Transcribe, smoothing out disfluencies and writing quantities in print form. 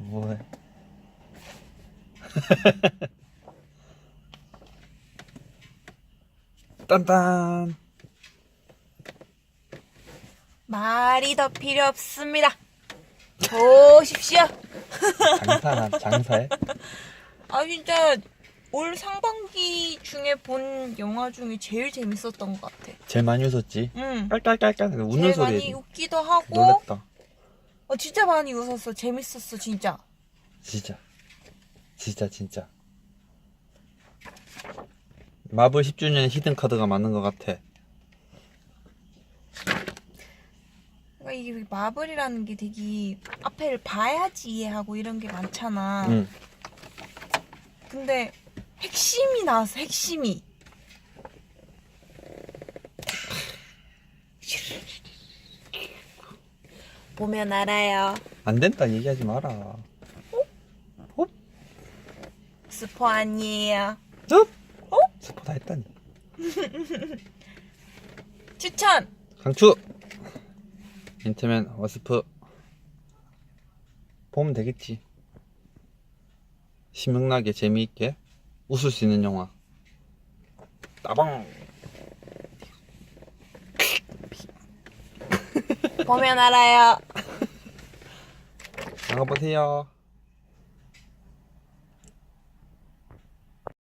뭐해? 딴딴. 말이 더 필요 없습니다. 보십시오. 장사해? 아 진짜 올 상반기 중에 본 영화 중에 제일 재밌었던 것 같아. 제일 많이 웃었지? 응. 깔깔깔깔 웃는 제일 소리에 많이 웃기도 하고 놀랬다. 진짜 많이 웃었어. 재밌었어 진짜. 진짜 마블 10주년 히든카드가 맞는 것 같아. 그러니까 이게 마블이라는 게 되게 앞에를 봐야지 이해하고 이런 게 많잖아. 응. 근데 핵심이 나왔어. 핵심이. 보면 알아요. 안 된다 얘기하지 마라. 스포 아니에요. 스포 다 했다니. 추천. 강추! 앤트맨 워스프 보면 되겠지. 신명나게 재미있게 웃을 수 있는 영화. 따방. 보면 알아요. 나가보세요.